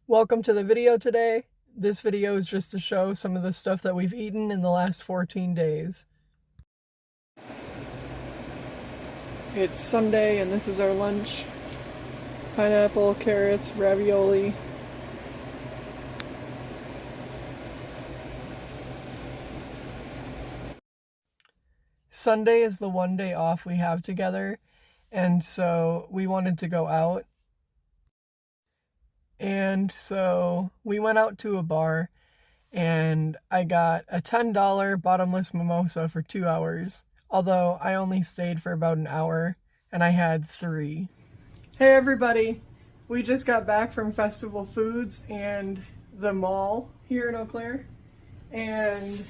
Welcome to the video today. This video is just to show some of the stuff that we've eaten in the last 14 days. It's Sunday and this is our lunch. Pineapple, carrots, ravioli. Sunday is the one day off we have together, and so we wanted to go out. And so we went out to a bar and I got a $10 bottomless mimosa for 2 hours, although I only stayed for about an hour and I had 3. Hey everybody, we just got back from Festival Foods and the mall here in Eau Claire, and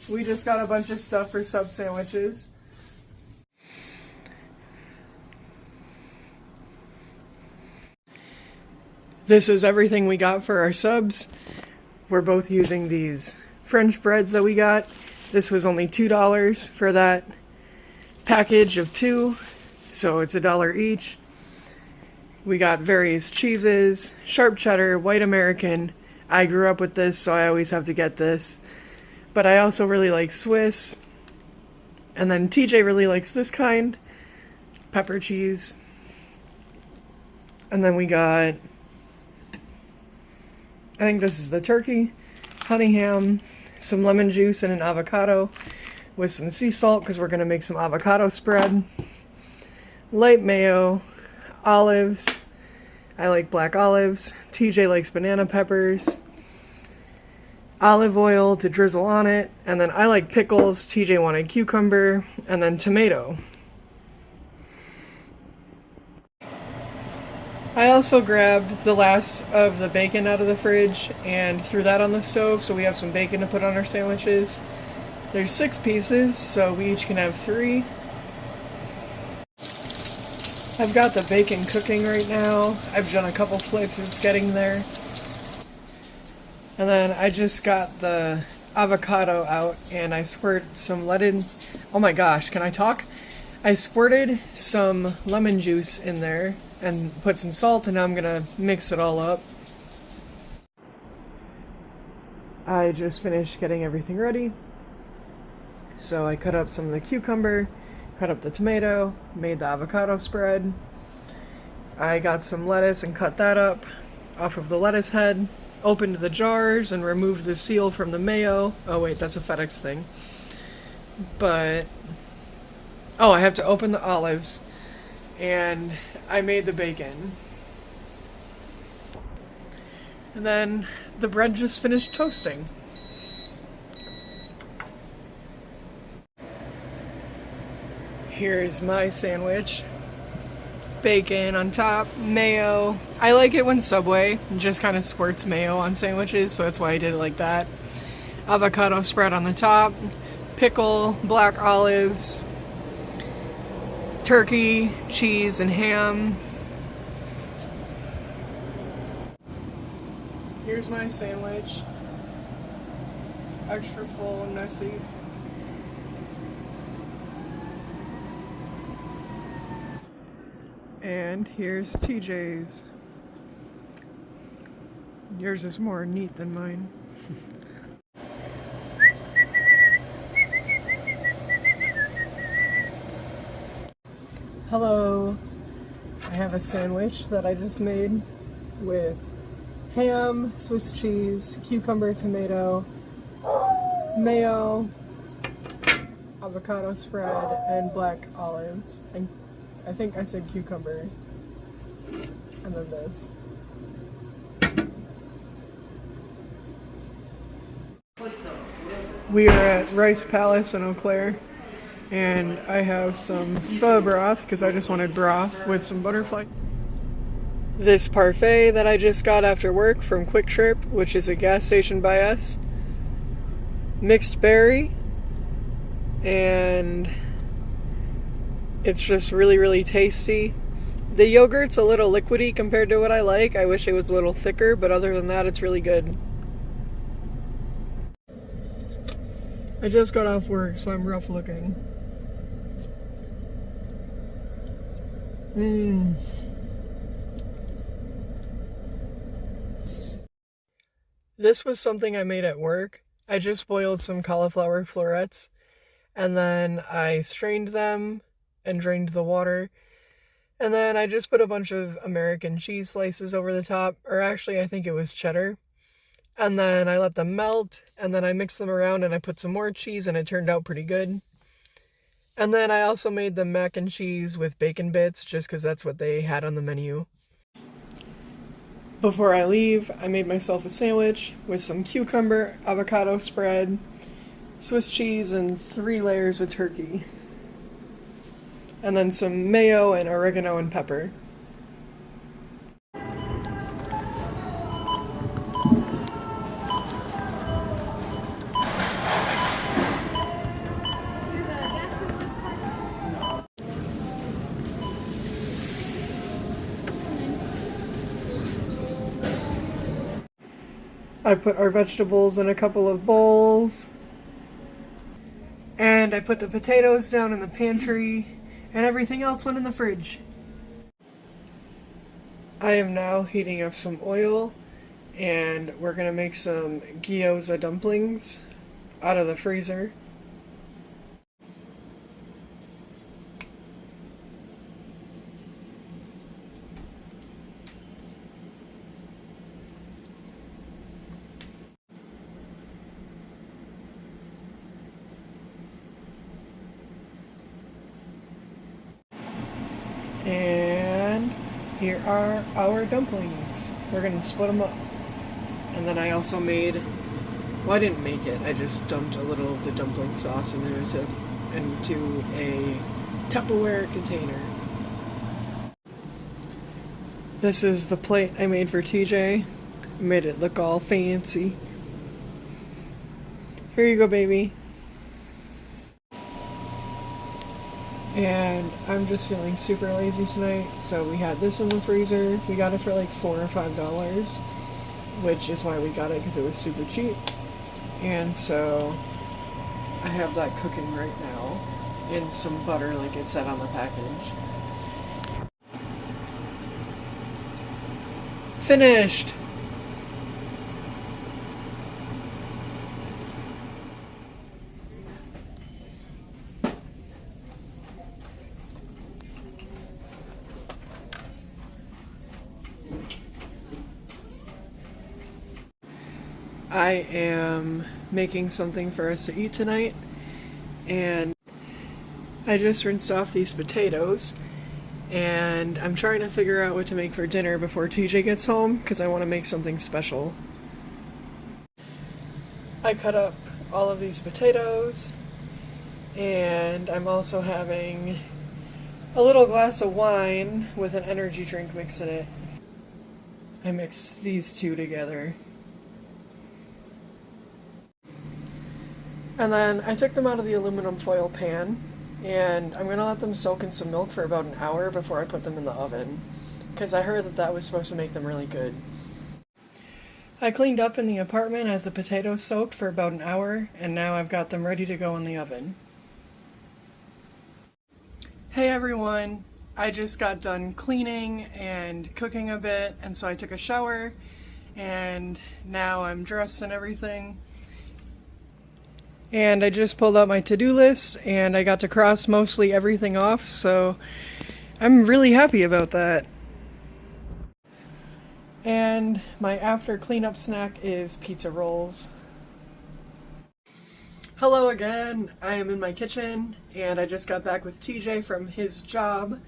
we just got a bunch of stuff for sub sandwiches. This is everything we got for our subs. We're both using these French breads that we got. This was only $2 for that package of 2, so it's $1 each. We got various cheeses, sharp cheddar, white American. I grew up with this, so I always have to get this. But I also really like Swiss. And then TJ really likes this kind, pepper cheese. And then we got, I think this is the turkey, honey ham, some lemon juice, and an avocado with some sea salt because we're going to make some avocado spread. Light mayo, olives. I like black olives. TJ likes banana peppers. Olive oil to drizzle on it. And then I like pickles. TJ wanted cucumber. And then tomato. I also grabbed the last of the bacon out of the fridge and threw that on the stove so we have some bacon to put on our sandwiches. There's 6 pieces, so we each can have 3. I've got the bacon cooking right now. I've done a couple flips, it's getting there. And then I just got the avocado out and I squirted some oh my gosh, can I talk? I squirted some lemon juice in there and put some salt, and now I'm gonna mix it all up. I just finished getting everything ready. So I cut up some of the cucumber, cut up the tomato, made the avocado spread. I got some lettuce and cut that up off of the lettuce head, opened the jars and removed the seal from the mayo. Oh wait, that's a FedEx thing. But, oh, I have to open the olives. And I made the bacon. And then the bread just finished toasting. Here's my sandwich. Bacon on top, mayo. I like it when Subway just kind of squirts mayo on sandwiches, so that's why I did it like that. Avocado spread on the top, pickle, black olives, turkey, cheese, and ham. Here's my sandwich. It's extra full and messy. And here's TJ's. Yours is more neat than mine. Hello. I have a sandwich that I just made with ham, Swiss cheese, cucumber, tomato, mayo, avocado spread, and black olives. And I think I said cucumber. And then this. We are at Rice Palace in Eau Claire. And I have some pho broth because I just wanted broth with some butterfly. This parfait that I just got after work from Quick Trip, which is a gas station by us. Mixed berry. And it's just really, really tasty. The yogurt's a little liquidy compared to what I like. I wish it was a little thicker, but other than that, it's really good. I just got off work, so I'm rough looking. This was something I made at work. I just boiled some cauliflower florets and then I strained them and drained the water. And then I just put a bunch of American cheese slices over the top, or actually I think it was cheddar. And then I let them melt, and then I mixed them around and I put some more cheese and it turned out pretty good. And then I also made the mac and cheese with bacon bits just because that's what they had on the menu. Before I leave, I made myself a sandwich with some cucumber, avocado spread, Swiss cheese, and 3 layers of turkey. And then some mayo and oregano and pepper. I put our vegetables in a couple of bowls. And I put the potatoes down in the pantry, and everything else went in the fridge. I am now heating up some oil, and we're gonna make some gyoza dumplings out of the freezer. And here are our dumplings. We're gonna split them up. And then I also made, well, I didn't make it, I just dumped a little of the dumpling sauce into a Tupperware container. This is the plate I made for TJ. I made it look all fancy. Here you go, baby. And I'm just feeling super lazy tonight, so we had this in the freezer. We got it for like $4 or $5, which is why we got it, because it was super cheap. And so I have that cooking right now in some butter like it said on the package. Finished! I am making something for us to eat tonight, and I just rinsed off these potatoes, and I'm trying to figure out what to make for dinner before TJ gets home, because I want to make something special. I cut up all of these potatoes, and I'm also having a little glass of wine with an energy drink mix in it. I mixed these two together. And then I took them out of the aluminum foil pan, and I'm going to let them soak in some milk for about an hour before I put them in the oven, because I heard that that was supposed to make them really good. I cleaned up in the apartment as the potatoes soaked for about an hour, and now I've got them ready to go in the oven. Hey everyone! I just got done cleaning and cooking a bit, and so I took a shower, and now I'm dressed and everything. And I just pulled out my to-do list, and I got to cross mostly everything off, so I'm really happy about that. And my after cleanup snack is pizza rolls. Hello again, I am in my kitchen, and I just got back with TJ from his job,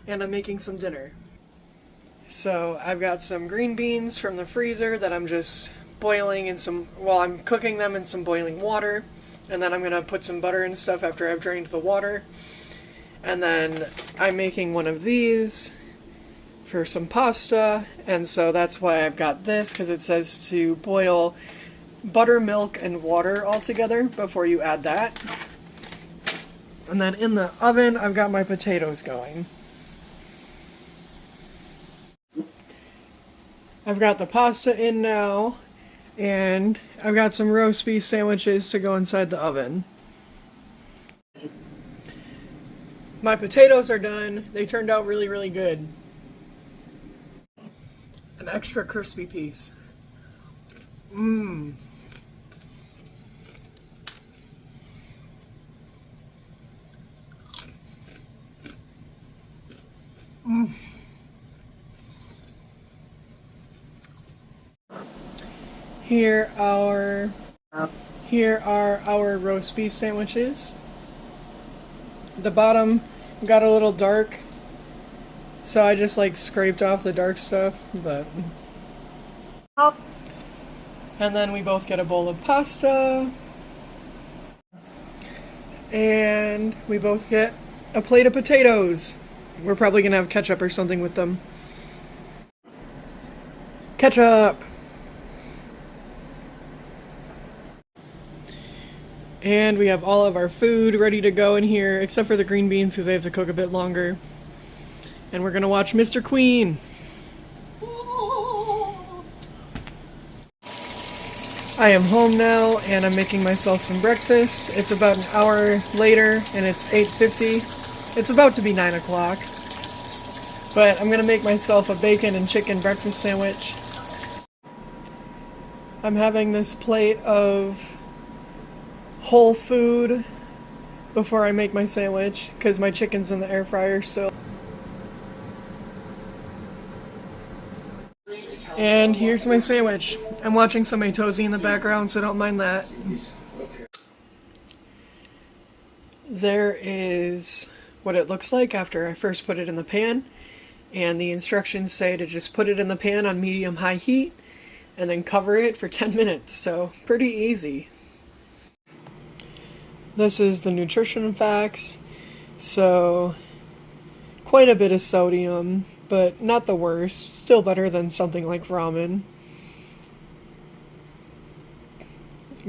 and I'm making some dinner. So I've got some green beans from the freezer that I'm just boiling in I'm cooking them in some boiling water. And then I'm going to put some butter and stuff after I've drained the water. And then I'm making one of these for some pasta. And so that's why I've got this, because it says to boil butter, milk, and water all together before you add that. And then in the oven, I've got my potatoes going. I've got the pasta in now. And I've got some roast beef sandwiches to go inside the oven. My potatoes are done. They turned out really, really good. An extra crispy piece. Mmm. Mmm. Here are our roast beef sandwiches. The bottom got a little dark, so I just like scraped off the dark stuff, but. And then we both get a bowl of pasta. And we both get a plate of potatoes. We're probably gonna have ketchup or something with them. Ketchup! And we have all of our food ready to go in here, except for the green beans because they have to cook a bit longer. And we're gonna watch Mr. Queen. I am home now and I'm making myself some breakfast. It's about an hour later and it's 8:50. It's about to be 9 o'clock. But I'm gonna make myself a bacon and chicken breakfast sandwich. I'm having this plate of whole food before I make my sandwich because my chicken's in the air fryer still. And here's my sandwich. I'm watching some Atozy in the background, so don't mind that. There is what it looks like after I first put it in the pan. And the instructions say to just put it in the pan on medium-high heat and then cover it for 10 minutes. So pretty easy. This is the nutrition facts. So quite a bit of sodium, but not the worst. Still better than something like ramen.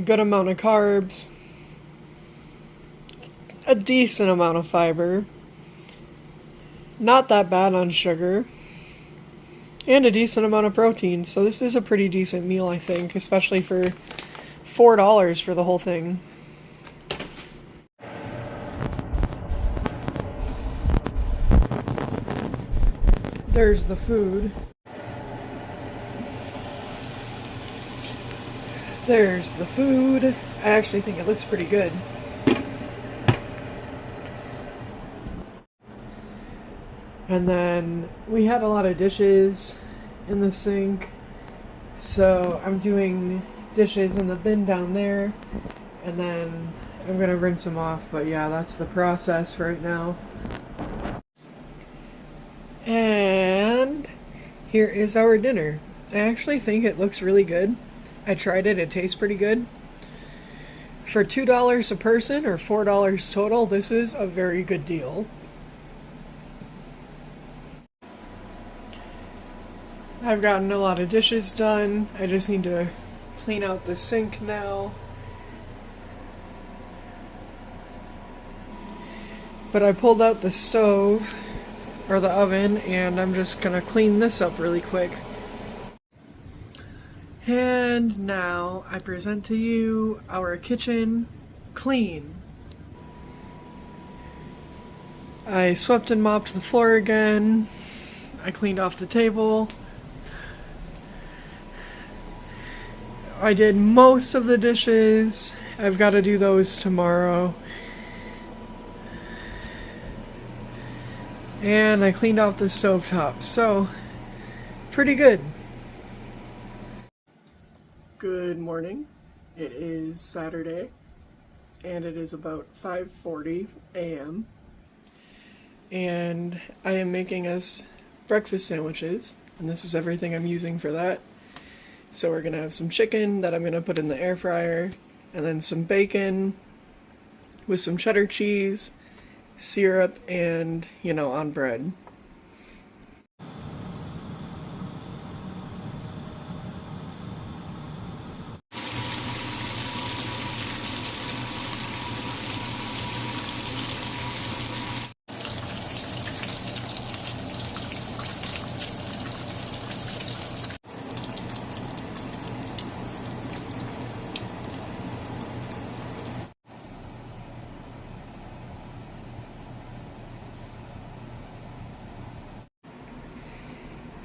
Good amount of carbs. A decent amount of fiber. Not that bad on sugar. And a decent amount of protein. So this is a pretty decent meal, I think, especially for $4 for the whole thing. There's the food. There's the food. I actually think it looks pretty good. And then we had a lot of dishes in the sink, so I'm doing dishes in the bin down there, and then I'm gonna rinse them off, but yeah, that's the process right now. And here is our dinner. I actually think it looks really good. I tried it, it tastes pretty good. For $2 a person, or $4 total, this is a very good deal. I've gotten a lot of dishes done. I just need to clean out the sink now. But I pulled out the stove, or the oven, and I'm just gonna clean this up really quick. And now I present to you our kitchen clean. I swept and mopped the floor again. I cleaned off the table. I did most of the dishes. I've got to do those tomorrow. And I cleaned off the stovetop, so pretty good. Good morning. It is Saturday, and it is about 5:40 a.m. And I am making us breakfast sandwiches, and this is everything I'm using for that. So we're gonna have some chicken that I'm gonna put in the air fryer, and then some bacon with some cheddar cheese, syrup, and, on bread.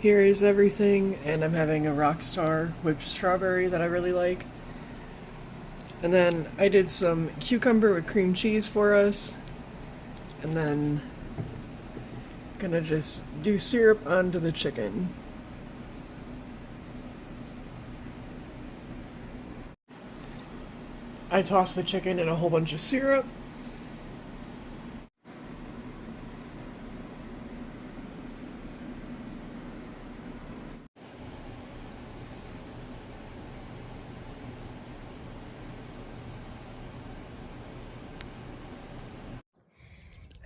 Here is everything, and I'm having a Rockstar whipped strawberry that I really like. And then I did some cucumber with cream cheese for us. And then gonna just do syrup onto the chicken. I tossed the chicken in a whole bunch of syrup.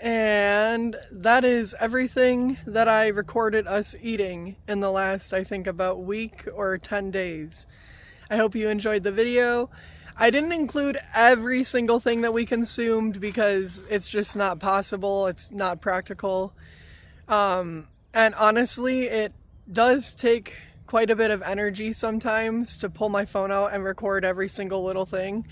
And that is everything that I recorded us eating in the last, I think, about week or 10 days. I hope you enjoyed the video. I didn't include every single thing that we consumed because it's just not possible. It's not practical. And honestly, it does take quite a bit of energy sometimes to pull my phone out and record every single little thing.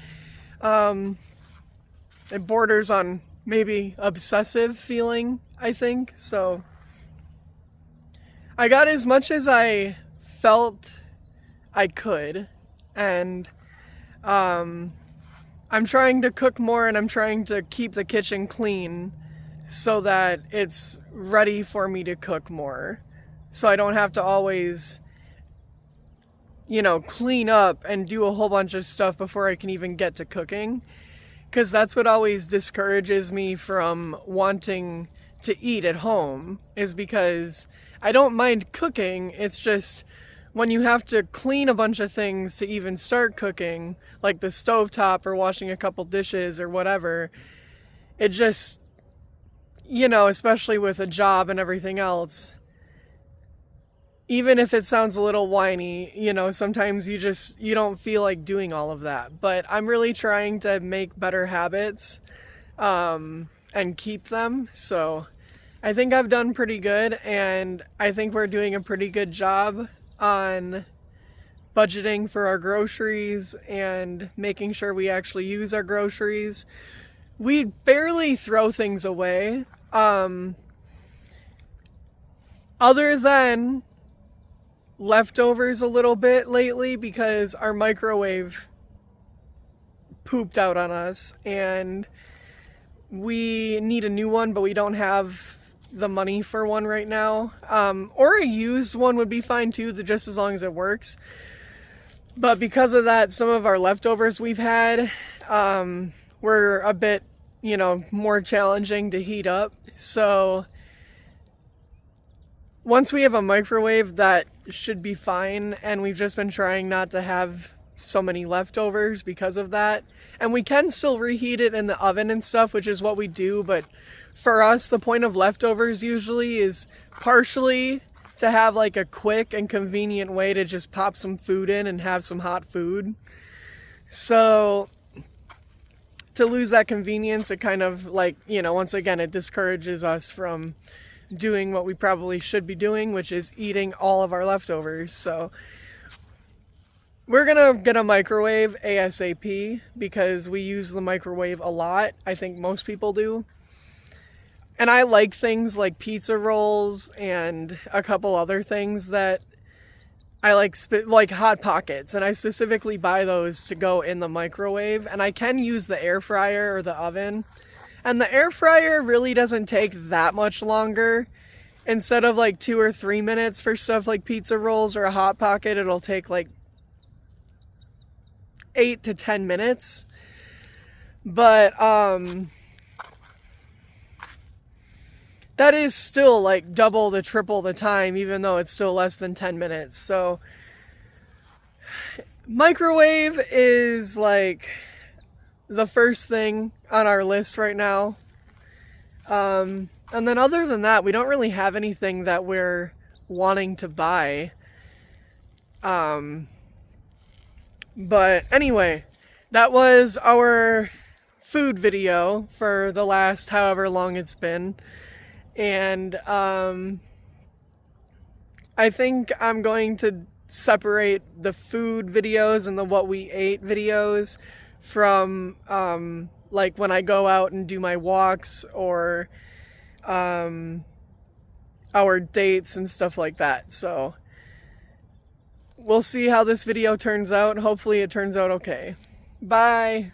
It borders on maybe obsessive feeling, I think. So I got as much as I felt I could, and I'm trying to cook more, and I'm trying to keep the kitchen clean so that it's ready for me to cook more, so I don't have to always, you know, clean up and do a whole bunch of stuff before I can even get to cooking. Because that's what always discourages me from wanting to eat at home, is because I don't mind cooking. It's just when you have to clean a bunch of things to even start cooking, like the stovetop or washing a couple dishes or whatever, it just, you know, especially with a job and everything else, even if it sounds a little whiny, you know, sometimes you don't feel like doing all of that. But I'm really trying to make better habits and keep them. So I think I've done pretty good, and I think we're doing a pretty good job on budgeting for our groceries and making sure we actually use our groceries. We barely throw things away, other than leftovers a little bit lately, because our microwave pooped out on us and we need a new one, but we don't have the money for one right now. Or a used one would be fine too, just as long as it works. But because of that, some of our leftovers we've had were a bit, you know, more challenging to heat up. So once we have a microwave, that should be fine, and we've just been trying not to have so many leftovers because of that. And we can still reheat it in the oven and stuff, which is what we do, but for us, the point of leftovers usually is partially to have like a quick and convenient way to just pop some food in and have some hot food. So to lose that convenience, it kind of, like, you know, once again, it discourages us from doing what we probably should be doing, which is eating all of our leftovers. So we're gonna get a microwave ASAP because we use the microwave a lot. I think most people do. And I like things like pizza rolls and a couple other things that I like Hot Pockets, and I specifically buy those to go in the microwave. And I can use the air fryer or the oven. And the air fryer really doesn't take that much longer. Instead of like 2 or 3 minutes for stuff like pizza rolls or a Hot Pocket, it'll take like 8 to 10 minutes. But that is still like double the triple the time, even though it's still less than 10 minutes. So microwave is like the first thing on our list right now. And then other than that, we don't really have anything that we're wanting to buy. But anyway, that was our food video for the last however long it's been. And I think I'm going to separate the food videos and the what we ate videos from like when I go out and do my walks, or I'll our dates and stuff like that. So we'll see how this video turns out. Hopefully it turns out okay. Bye.